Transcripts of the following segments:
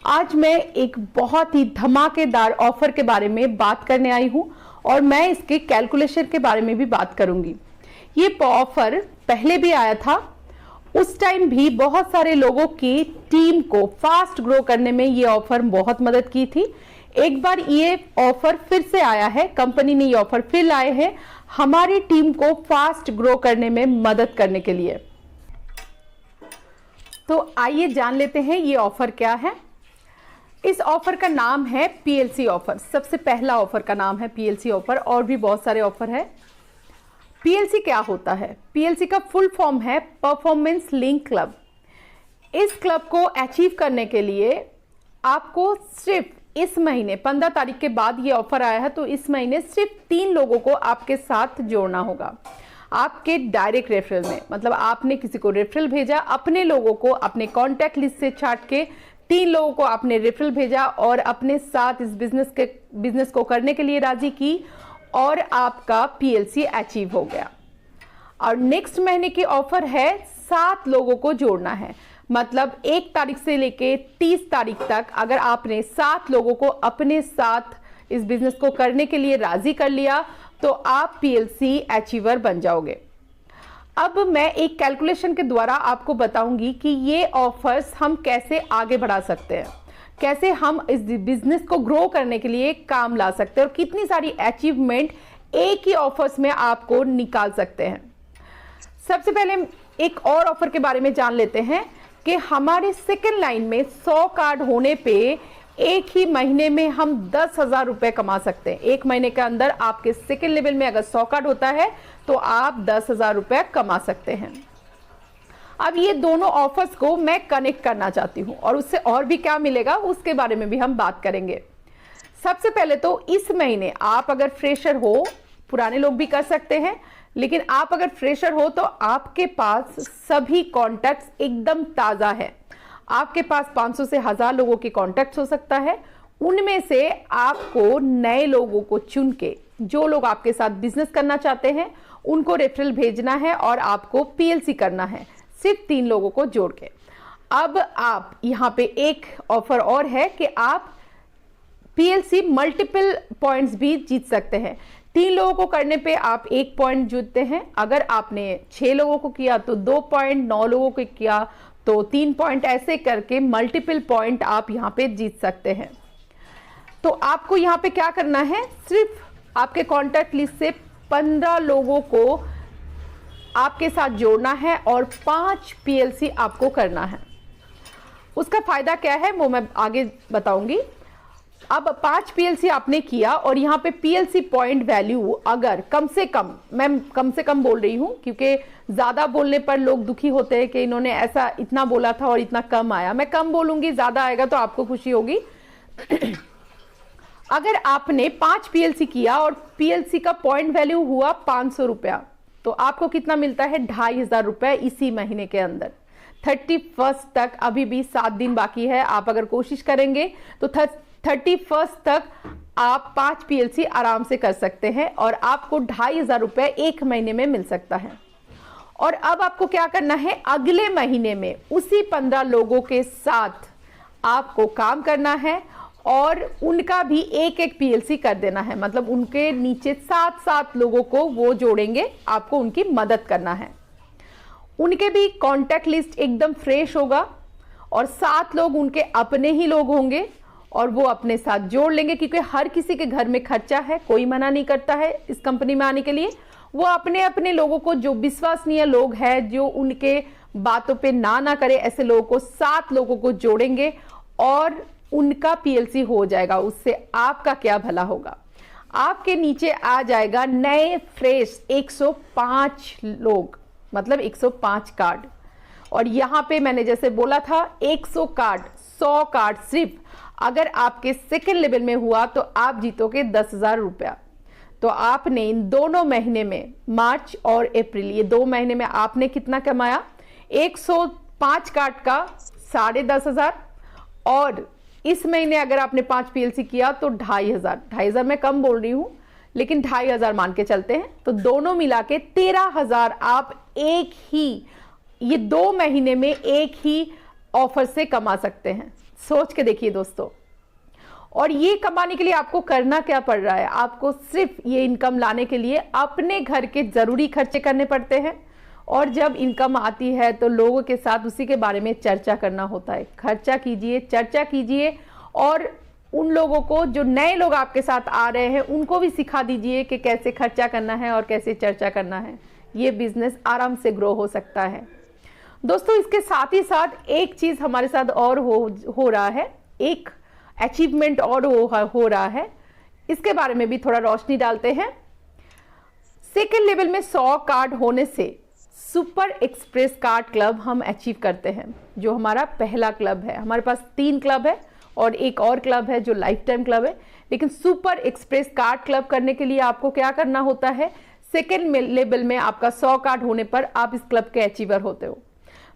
आज मैं एक बहुत ही धमाकेदार ऑफर के बारे में बात करने आई हूं और मैं इसके कैलकुलेशन के बारे में भी बात करूंगी। ये ऑफर पहले भी आया था, उस टाइम भी बहुत सारे लोगों की टीम को फास्ट ग्रो करने में ये ऑफर बहुत मदद की थी। एक बार ये ऑफर फिर से आया है, कंपनी ने ये ऑफर फिर लाए हैं हमारी टीम को फास्ट ग्रो करने में मदद करने के लिए। तो आइए जान लेते हैं ये ऑफर क्या है। इस ऑफर का नाम है पीएलसी ऑफर। सबसे पहला ऑफर का नाम है पीएलसी ऑफर, और भी बहुत सारे ऑफर है। पीएलसी क्या होता है? पीएलसी का फुल फॉर्म है परफॉर्मेंस लिंक क्लब। इस क्लब को अचीव करने के लिए आपको सिर्फ इस महीने 15 तारीख के बाद ये ऑफर आया है, तो इस महीने सिर्फ 3 लोगों को आपके साथ जोड़ना होगा आपके डायरेक्ट रेफरल में। मतलब आपने किसी को रेफरल भेजा, अपने लोगों को अपने कॉन्टैक्ट लिस्ट से छांट के 3 लोगों को आपने रेफरल भेजा और अपने साथ इस बिजनेस को करने के लिए राजी की और आपका पीएलसी अचीव हो गया। और नेक्स्ट महीने की ऑफर है 7 लोगों को जोड़ना है। मतलब 1 तारीख से लेके 30 तारीख तक अगर आपने 7 लोगों को अपने साथ इस बिजनेस को करने के लिए राजी कर लिया तो आप पीएलसी अचीवर बन जाओगे। अब मैं एक कैलकुलेशन के द्वारा आपको बताऊंगी कि ये ऑफर्स हम कैसे आगे बढ़ा सकते हैं, कैसे हम इस बिजनेस को ग्रो करने के लिए काम ला सकते हैं और कितनी सारी अचीवमेंट एक ही ऑफर्स में आपको निकाल सकते हैं। सबसे पहले एक और ऑफर के बारे में जान लेते हैं कि हमारे सेकेंड लाइन में 100 कार्ड होने पे एक ही महीने में हम 10,000 रुपए कमा सकते हैं। एक महीने के अंदर आपके सेकेंड लेवल में अगर 100 कार्ड होता है तो आप 10,000 रुपए कमा सकते हैं। अब ये दोनों ऑफर्स को मैं कनेक्ट करना चाहती हूं और उससे और भी क्या मिलेगा उसके बारे में भी हम बात करेंगे। सबसे पहले तो इस महीने आप अगर फ्रेशर हो, पुराने लोग भी कर सकते हैं, लेकिन आप अगर फ्रेशर हो तो आपके पास सभी कॉन्टैक्ट्स एकदम ताजा है। आपके पास 500 से 1000 लोगों के कॉन्टैक्ट्स हो सकता है। उनमें से आपको नए लोगों को चुन के, जो लोग आपके साथ बिजनेस करना चाहते हैं, उनको रेफरल भेजना है और आपको पीएलसी करना है, सिर्फ 3 लोगों को जोड़ के। अब आप यहाँ पे एक ऑफर और है कि आप पीएलसी मल्टीपल पॉइंट्स भी जीत सकते हैं। 3 लोगों को करने पे आप 1 पॉइंट जीतते हैं। अगर आपने 6 लोगों को किया तो 2 पॉइंट, 9 लोगों को किया तो 3 पॉइंट, ऐसे करके मल्टीपल पॉइंट आप यहाँ पे जीत सकते हैं। तो आपको यहाँ पे क्या करना है, सिर्फ आपके कॉन्टैक्ट लिस्ट से 15 लोगों को आपके साथ जोड़ना है और 5 पीएलसी आपको करना है। उसका फायदा क्या है वो मैं आगे बताऊंगी। अब 5 पीएलसी आपने किया और यहाँ पे पीएलसी पॉइंट वैल्यू अगर कम से कम, मैं कम से कम बोल रही हूँ क्योंकि ज्यादा बोलने पर लोग दुखी होते हैं कि इन्होंने ऐसा इतना बोला था और इतना कम आया। मैं कम बोलूंगी, ज्यादा आएगा तो आपको खुशी होगी। अगर आपने 5 पीएलसी किया और पीएलसी का पॉइंट वैल्यू हुआ 500 रुपया, तो आपको कितना मिलता है? 2500 रुपए इसी महीने के अंदर। 31 तक अभी भी 7 दिन बाकी है। आप अगर कोशिश करेंगे तो 31 तक आप 5 पीएलसी आराम से कर सकते हैं और आपको 2500 रुपए एक महीने में मिल सकता है। और अब आपको क्या करना है, अगले महीने में उसी 15 लोगों के साथ आपको काम करना है और उनका भी एक पीएलसी कर देना है। मतलब उनके नीचे 7 लोगों को वो जोड़ेंगे, आपको उनकी मदद करना है। उनके भी कॉन्टैक्ट लिस्ट एकदम फ्रेश होगा और 7 लोग उनके अपने ही लोग होंगे और वो अपने साथ जोड़ लेंगे, क्योंकि हर किसी के घर में खर्चा है, कोई मना नहीं करता है इस कंपनी में आने के लिए। वो अपने अपने लोगों को, जो विश्वसनीय लोग हैं, जो उनके बातों पे ना करे, ऐसे लोगों को 7 लोगों को जोड़ेंगे और उनका पीएलसी हो जाएगा। उससे आपका क्या भला होगा, आपके नीचे आ जाएगा नए फ्रेश 105 लोग, मतलब 105 कार्ड। और यहाँ पे मैंने जैसे बोला था 100 कार्ड, 100 कार्ड सिर्फ अगर आपके सेकेंड लेवल में हुआ तो आप जीतोगे 10,000 रुपया। तो आपने इन दोनों महीने में, मार्च और अप्रैल, ये 2 महीने में आपने कितना कमाया? 105 कार्ड का 10,500, और इस महीने अगर आपने 5 पीएलसी किया तो 2,500 मैं कम बोल रही हूं, लेकिन 2,500 मान के चलते हैं। तो दोनों मिला के 13,000 आप एक ही, ये 2 महीने में एक ही ऑफर से कमा सकते हैं। सोच के देखिए दोस्तों। और ये कमाने के लिए आपको करना क्या पड़ रहा है? आपको सिर्फ ये इनकम लाने के लिए अपने घर के ज़रूरी खर्चे करने पड़ते हैं, और जब इनकम आती है तो लोगों के साथ उसी के बारे में चर्चा करना होता है। खर्चा कीजिए, चर्चा कीजिए, और उन लोगों को, जो नए लोग आपके साथ आ रहे हैं, उनको भी सिखा दीजिए कि कैसे खर्चा करना है और कैसे चर्चा करना है। ये बिजनेस आराम से ग्रो हो सकता है दोस्तों। इसके साथ ही साथ एक चीज़ हमारे साथ और हो रहा है, एक अचीवमेंट और हो रहा है, इसके बारे में भी थोड़ा रोशनी डालते हैं। सेकेंड लेवल में 100 कार्ड होने से सुपर एक्सप्रेस कार्ड क्लब हम अचीव करते हैं, जो हमारा पहला क्लब है। हमारे पास 3 क्लब है और एक और क्लब है जो लाइफ टाइम क्लब है, लेकिन सुपर एक्सप्रेस कार्ड क्लब करने के लिए आपको क्या करना होता है? सेकेंड लेवल में आपका 100 कार्ड होने पर आप इस क्लब के अचीवर होते हो।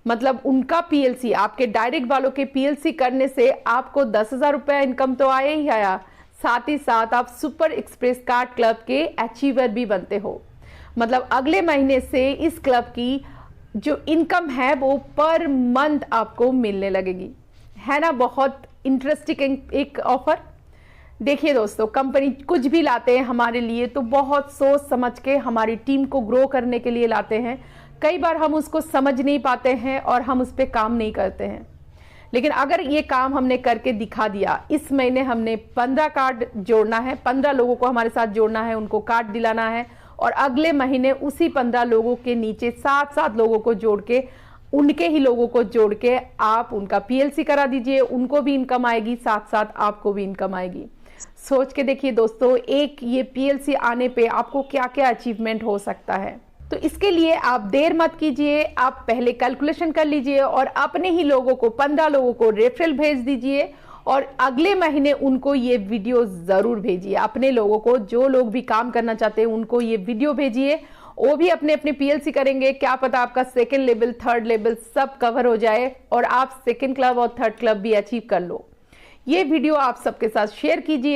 मतलब उनका पीएलसी, आपके डायरेक्ट वालों के पीएलसी करने से आपको 10,000 रुपये इनकम तो आया ही आया, साथ ही साथ आप सुपर एक्सप्रेस कार्ड क्लब के अचीवर भी बनते हो। मतलब अगले महीने से इस क्लब की जो इनकम है वो पर मंथ आपको मिलने लगेगी, है ना? बहुत इंटरेस्टिंग एक ऑफर। देखिए दोस्तों, कंपनी कुछ भी लाते हैं हमारे लिए तो बहुत सोच समझ के हमारी टीम को ग्रो करने के लिए लाते हैं। कई बार हम उसको समझ नहीं पाते हैं और हम उस पर काम नहीं करते हैं, लेकिन अगर ये काम हमने करके दिखा दिया, इस महीने हमने 15 कार्ड जोड़ना है, 15 लोगों को हमारे साथ जोड़ना है, उनको कार्ड दिलाना है, और अगले महीने उसी 15 लोगों के नीचे 7 लोगों को जोड़ के, उनके ही लोगों को जोड़ के आप उनका पीएलसी करा दीजिए, उनको भी इनकम आएगी, साथ साथ आपको भी इनकम आएगी। सोच के देखिए दोस्तों, एक ये पीएलसी आने पे आपको क्या क्या अचीवमेंट हो सकता है। तो इसके लिए आप देर मत कीजिए, आप पहले कैलकुलेशन कर लीजिए और अपने ही लोगों को, 15 लोगों को रेफरल भेज दीजिए, और अगले महीने उनको ये वीडियो ज़रूर भेजिए। अपने लोगों को, जो लोग भी काम करना चाहते हैं, उनको ये वीडियो भेजिए। वो भी अपने अपने पीएलसी करेंगे, क्या पता आपका सेकेंड लेवल, थर्ड लेवल सब कवर हो जाए और आप सेकेंड क्लब और थर्ड क्लब भी अचीव कर लो। ये वीडियो आप सबके साथ शेयर कीजिए।